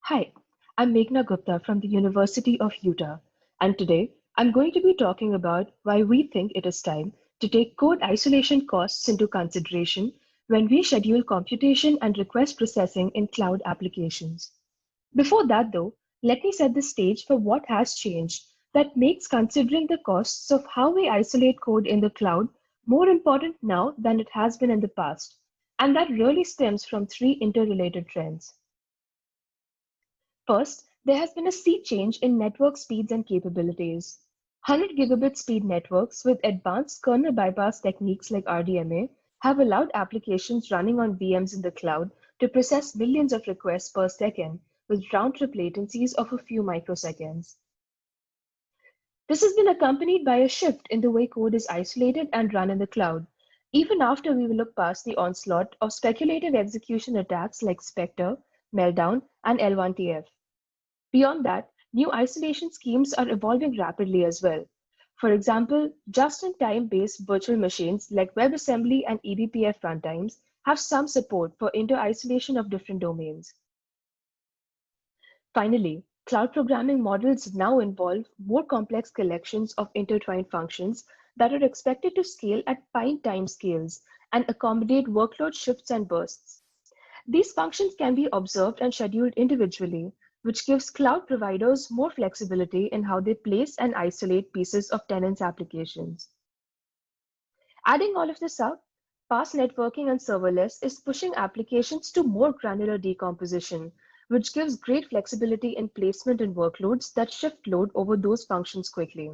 Hi, I'm Meghna Gupta from the University of Utah, and today I'm going to be talking about why we think it is time to take code isolation costs into consideration when we schedule computation and request processing in cloud applications. Before that, though, let me set the stage for what has changed that makes considering the costs of how we isolate code in the cloud more important now than it has been in the past, and that really stems from three interrelated trends. First, there has been a sea change in network speeds and capabilities. 100 gigabit speed networks with advanced kernel bypass techniques like RDMA have allowed applications running on VMs in the cloud to process millions of requests per second with round-trip latencies of a few microseconds. This has been accompanied by a shift in the way code is isolated and run in the cloud, even after we look past the onslaught of speculative execution attacks like Spectre, Meltdown, and L1TF. Beyond that, new isolation schemes are evolving rapidly as well. For example, just-in-time based virtual machines like WebAssembly and eBPF runtimes have some support for inter-isolation of different domains. Finally, cloud programming models now involve more complex collections of intertwined functions that are expected to scale at fine time scales and accommodate workload shifts and bursts. These functions can be observed and scheduled individually, which gives cloud providers more flexibility in how they place and isolate pieces of tenants' applications. Adding all of this up, fast networking and serverless is pushing applications to more granular decomposition, which gives great flexibility in placement and workloads that shift load over those functions quickly.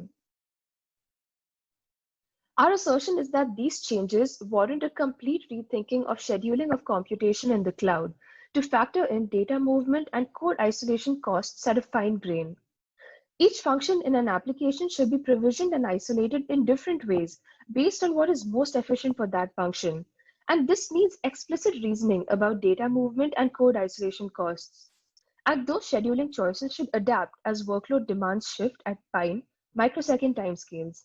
Our assertion is that these changes warrant a complete rethinking of scheduling of computation in the cloud to factor in data movement and code isolation costs at a fine grain. Each function in an application should be provisioned and isolated in different ways based on what is most efficient for that function. And this needs explicit reasoning about data movement and code isolation costs. And those scheduling choices should adapt as workload demands shift at fine, microsecond timescales.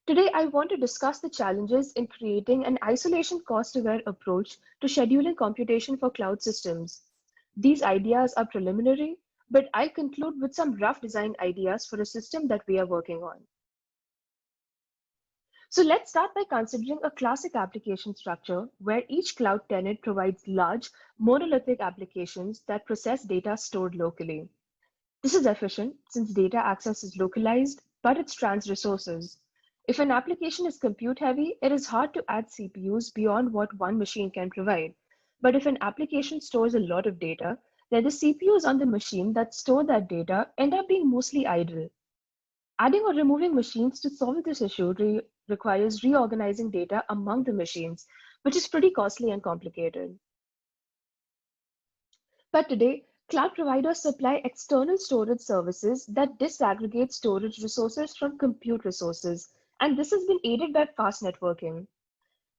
Today, I want to discuss the challenges in creating an isolation cost-aware approach to scheduling computation for cloud systems. These ideas are preliminary, but I'll conclude with some rough design ideas for a system that we are working on. So let's start by considering a classic application structure where each cloud tenant provides large, monolithic applications that process data stored locally. This is efficient since data access is localized, but it strands resources. If an application is compute heavy, it is hard to add CPUs beyond what one machine can provide. But if an application stores a lot of data, then the CPUs on the machine that store that data end up being mostly idle. Adding or removing machines to solve this issue requires reorganizing data among the machines, which is pretty costly and complicated. But today, cloud providers supply external storage services that disaggregate storage resources from compute resources, and this has been aided by fast networking.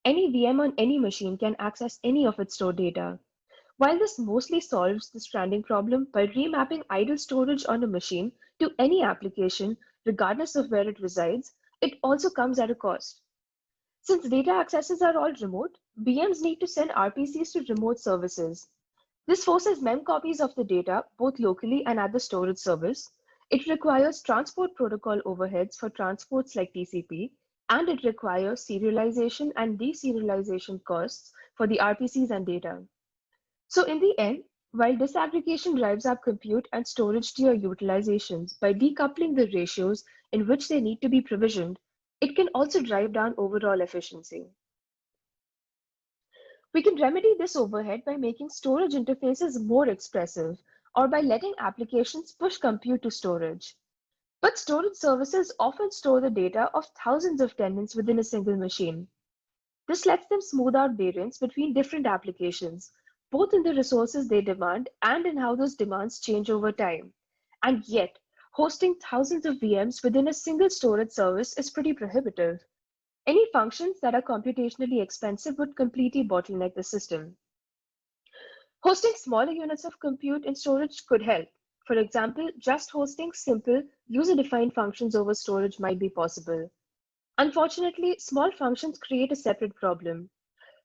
Any VM on any machine can access any of its stored data. While this mostly solves the stranding problem by remapping idle storage on a machine to any application, regardless of where it resides, it also comes at a cost. Since data accesses are all remote, VMs need to send RPCs to remote services. This forces mem copies of the data, both locally and at the storage service. It requires transport protocol overheads for transports like TCP, and it requires serialization and deserialization costs for the RPCs and data. So in the end, while disaggregation drives up compute and storage tier utilizations by decoupling the ratios in which they need to be provisioned, it can also drive down overall efficiency. We can remedy this overhead by making storage interfaces more expressive or by letting applications push compute to storage. But storage services often store the data of thousands of tenants within a single machine. This lets them smooth out variance between different applications, both in the resources they demand and in how those demands change over time. And yet, hosting thousands of VMs within a single storage service is pretty prohibitive. Any functions that are computationally expensive would completely bottleneck the system. Hosting smaller units of compute and storage could help. For example, just hosting simple user-defined functions over storage might be possible. Unfortunately, small functions create a separate problem.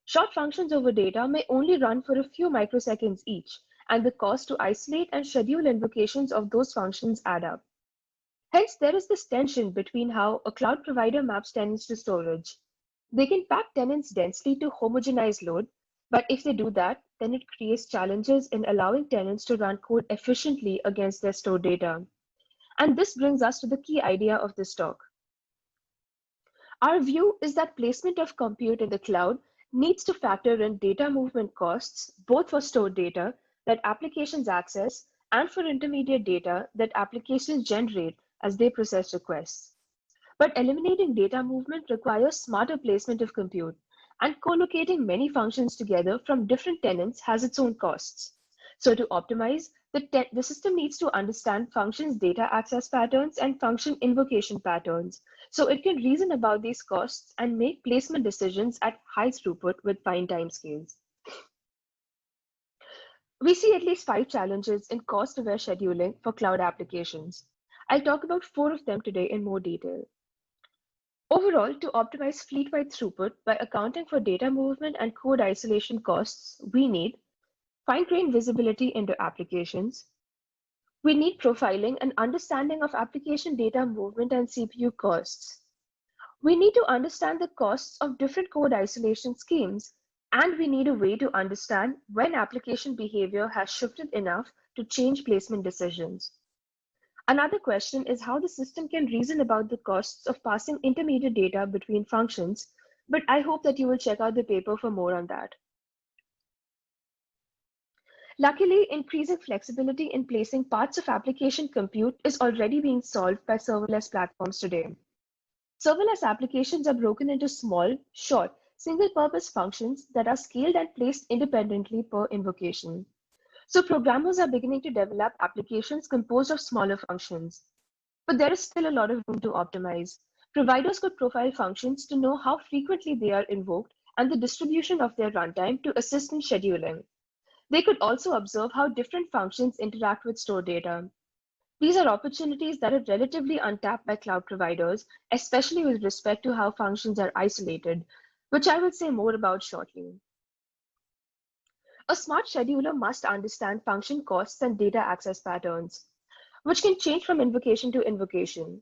Short functions over data may only run for a few microseconds each, and the cost to isolate and schedule invocations of those functions add up. Hence, there is this tension between how a cloud provider maps tenants to storage. They can pack tenants densely to homogenize load, but if they do that, then it creates challenges in allowing tenants to run code efficiently against their stored data. And this brings us to the key idea of this talk. Our view is that placement of compute in the cloud needs to factor in data movement costs, both for stored data that applications access and for intermediate data that applications generate as they process requests. But eliminating data movement requires smarter placement of compute, and co-locating many functions together from different tenants has its own costs. So to optimize, the system needs to understand functions' data access patterns and function invocation patterns, so it can reason about these costs and make placement decisions at high throughput with fine timescales. We see at least 5 challenges in cost-aware scheduling for cloud applications. I'll talk about 4 of them today in more detail. Overall, to optimize fleet-wide throughput by accounting for data movement and code isolation costs, we need fine-grained visibility into applications. We need profiling and understanding of application data movement and CPU costs. We need to understand the costs of different code isolation schemes, and we need a way to understand when application behavior has shifted enough to change placement decisions. Another question is how the system can reason about the costs of passing intermediate data between functions, but I hope that you will check out the paper for more on that. Luckily, increasing flexibility in placing parts of application compute is already being solved by serverless platforms today. Serverless applications are broken into small, short, single-purpose functions that are scaled and placed independently per invocation. So programmers are beginning to develop applications composed of smaller functions. But there is still a lot of room to optimize. Providers could profile functions to know how frequently they are invoked and the distribution of their runtime to assist in scheduling. They could also observe how different functions interact with stored data. These are opportunities that are relatively untapped by cloud providers, especially with respect to how functions are isolated, which I will say more about shortly. A smart scheduler must understand function costs and data access patterns, which can change from invocation to invocation.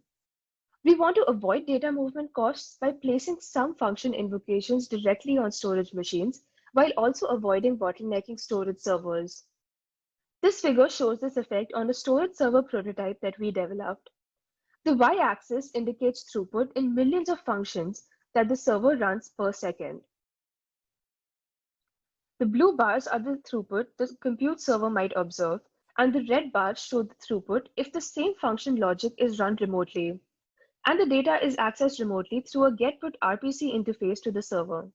We want to avoid data movement costs by placing some function invocations directly on storage machines, while also avoiding bottlenecking storage servers. This figure shows this effect on a storage server prototype that we developed. The y-axis indicates throughput in millions of functions that the server runs per second. The blue bars are the throughput the compute server might observe, and the red bars show the throughput if the same function logic is run remotely, and the data is accessed remotely through a get-put RPC interface to the server.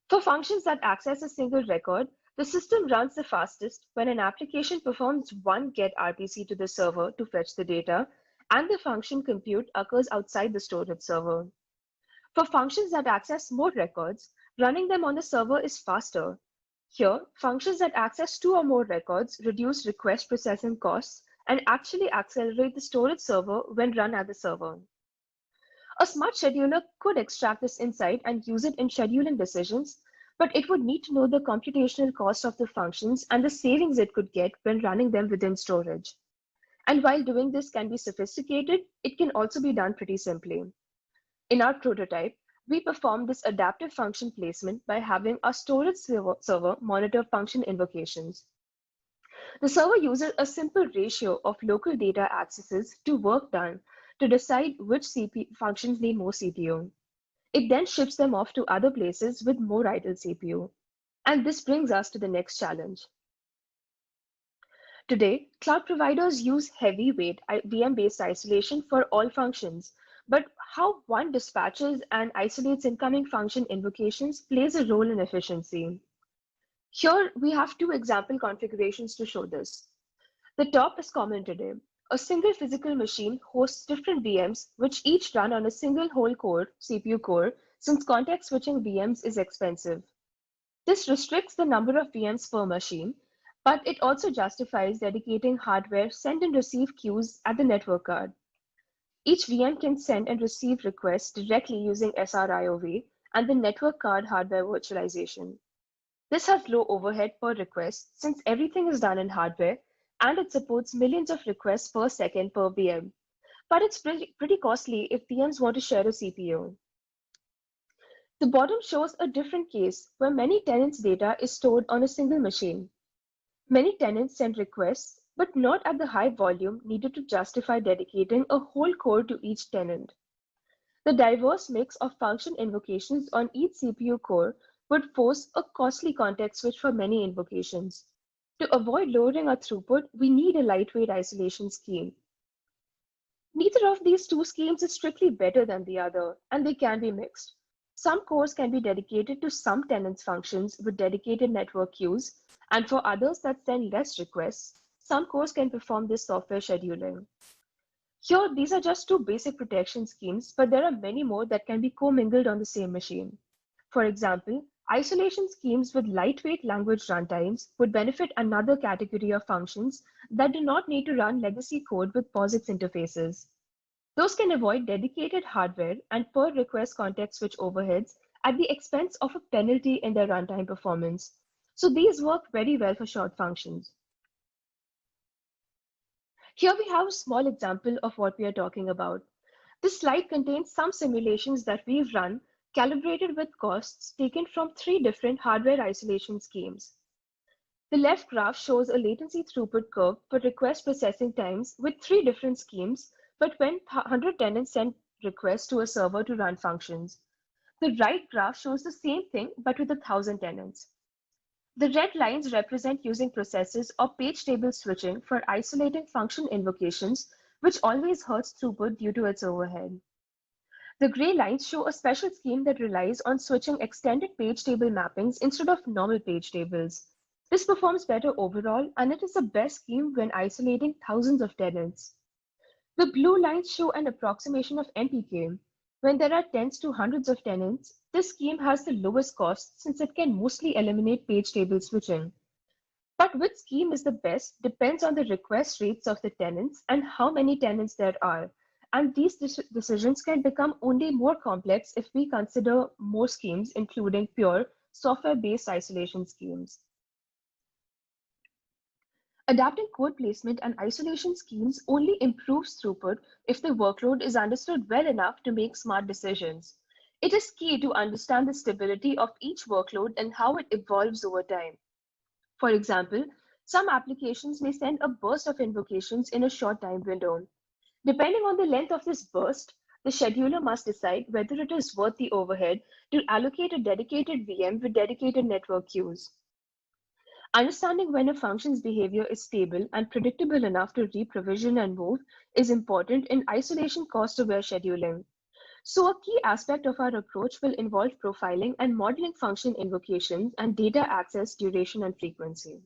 For functions that access a single record, the system runs the fastest when an application performs one get RPC to the server to fetch the data, and the function compute occurs outside the storage server. For functions that access more records, running them on the server is faster. Here, functions that access 2 or more records reduce request processing costs and actually accelerate the storage server when run at the server. A smart scheduler could extract this insight and use it in scheduling decisions, but it would need to know the computational cost of the functions and the savings it could get when running them within storage. And while doing this can be sophisticated, it can also be done pretty simply. In our prototype, we performed this adaptive function placement by having our storage server monitor function invocations. The server uses a simple ratio of local data accesses to work done to decide which functions need more CPU. It then ships them off to other places with more idle CPU. And this brings us to the next challenge. Today, cloud providers use heavyweight VM-based isolation for all functions, but how one dispatches and isolates incoming function invocations plays a role in efficiency. Here, we have 2 example configurations to show this. The top is common today. A single physical machine hosts different VMs, which each run on a single whole core CPU core, since context switching VMs is expensive. This restricts the number of VMs per machine, but it also justifies dedicating hardware send and receive queues at the network card. Each VM can send and receive requests directly using SRIOV and the network card hardware virtualization. This has low overhead per request since everything is done in hardware, and it supports millions of requests per second per VM. But it's pretty costly if VMs want to share a CPU. The bottom shows a different case where many tenants' data is stored on a single machine. Many tenants send requests, but not at the high volume needed to justify dedicating a whole core to each tenant. The diverse mix of function invocations on each CPU core would force a costly context switch for many invocations. To avoid lowering our throughput, we need a lightweight isolation scheme. Neither of these two schemes is strictly better than the other, and they can be mixed. Some cores can be dedicated to some tenants' functions with dedicated network queues, and for others that send less requests, some cores can perform this software scheduling. Here, these are just two basic protection schemes, but there are many more that can be commingled on the same machine. For example, isolation schemes with lightweight language runtimes would benefit another category of functions that do not need to run legacy code with POSIX interfaces. Those can avoid dedicated hardware and per request context switch overheads at the expense of a penalty in their runtime performance. So these work very well for short functions. Here we have a small example of what we are talking about. This slide contains some simulations that we've run, calibrated with costs taken from 3 different hardware isolation schemes. The left graph shows a latency throughput curve for request processing times with 3 different schemes, but when 100 tenants send requests to a server to run functions. The right graph shows the same thing, but with 1,000 tenants. The red lines represent using processes or page table switching for isolating function invocations, which always hurts throughput due to its overhead. The gray lines show a special scheme that relies on switching extended page table mappings instead of normal page tables. This performs better overall, and it is the best scheme when isolating thousands of tenants. The blue lines show an approximation of NPK. When there are tens to hundreds of tenants, this scheme has the lowest cost since it can mostly eliminate page table switching. But which scheme is the best depends on the request rates of the tenants and how many tenants there are. And these decisions can become only more complex if we consider more schemes, including pure software-based isolation schemes. Adapting code placement and isolation schemes only improves throughput if the workload is understood well enough to make smart decisions. It is key to understand the stability of each workload and how it evolves over time. For example, some applications may send a burst of invocations in a short time window. Depending on the length of this burst, the scheduler must decide whether it is worth the overhead to allocate a dedicated VM with dedicated network queues. Understanding when a function's behavior is stable and predictable enough to reprovision and move is important in isolation cost-aware scheduling. So a key aspect of our approach will involve profiling and modeling function invocations and data access duration and frequency.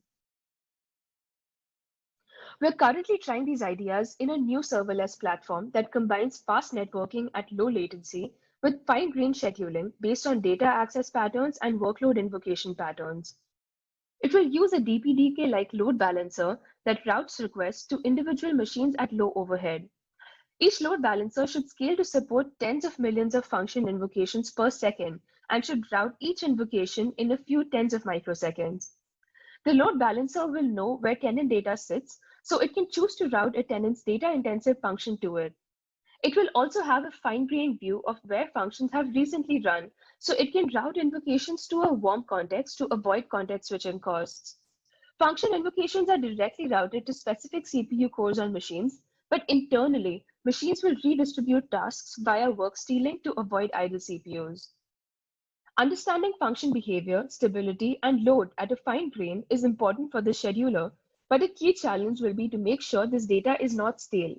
We're currently trying these ideas in a new serverless platform that combines fast networking at low latency with fine-grained scheduling based on data access patterns and workload invocation patterns. It will use a DPDK-like load balancer that routes requests to individual machines at low overhead. Each load balancer should scale to support tens of millions of function invocations per second and should route each invocation in a few tens of microseconds. The load balancer will know where tenant data sits, so it can choose to route a tenant's data-intensive function to it. It will also have a fine-grained view of where functions have recently run, so it can route invocations to a warm context to avoid context switching costs. Function invocations are directly routed to specific CPU cores on machines, but internally, machines will redistribute tasks via work stealing to avoid idle CPUs. Understanding function behavior, stability, and load at a fine grain is important for the scheduler, but a key challenge will be to make sure this data is not stale.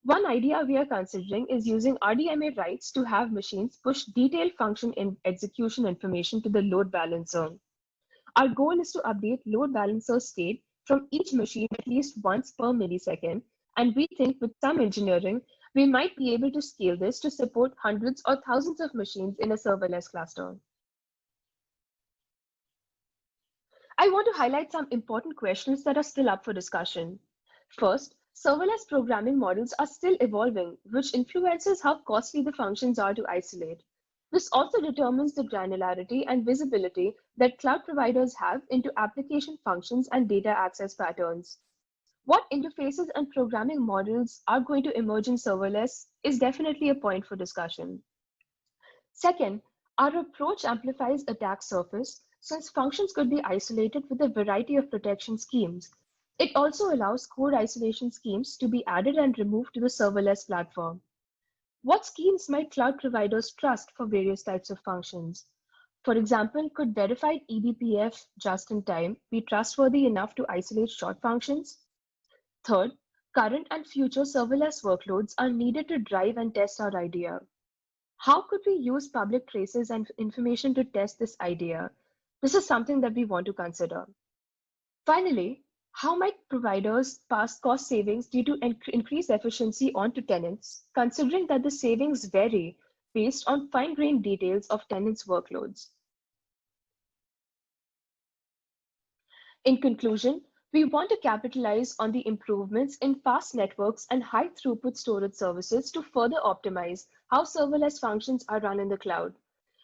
One idea we are considering is using RDMA writes to have machines push detailed function execution information to the load balancer. Our goal is to update load balancer state from each machine at least once per millisecond, and we think with some engineering, we might be able to scale this to support hundreds or thousands of machines in a serverless cluster. I want to highlight some important questions that are still up for discussion. First, serverless programming models are still evolving, which influences how costly the functions are to isolate. This also determines the granularity and visibility that cloud providers have into application functions and data access patterns. What interfaces and programming models are going to emerge in serverless is definitely a point for discussion. Second, our approach amplifies attack surface since functions could be isolated with a variety of protection schemes. It also allows code isolation schemes to be added and removed to the serverless platform. What schemes might cloud providers trust for various types of functions? For example, could verified eBPF just in time be trustworthy enough to isolate short functions? Third, current and future serverless workloads are needed to drive and test our idea. How could we use public traces and information to test this idea? This is something that we want to consider. Finally, how might providers pass cost savings due to increased efficiency on to tenants, considering that the savings vary based on fine-grained details of tenants' workloads? In conclusion, we want to capitalize on the improvements in fast networks and high throughput storage services to further optimize how serverless functions are run in the cloud.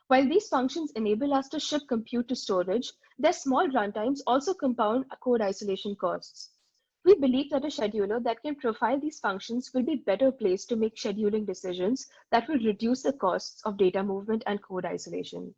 While these functions enable us to ship compute to storage, their small runtimes also compound code isolation costs. We believe that a scheduler that can profile these functions will be better placed to make scheduling decisions that will reduce the costs of data movement and code isolation.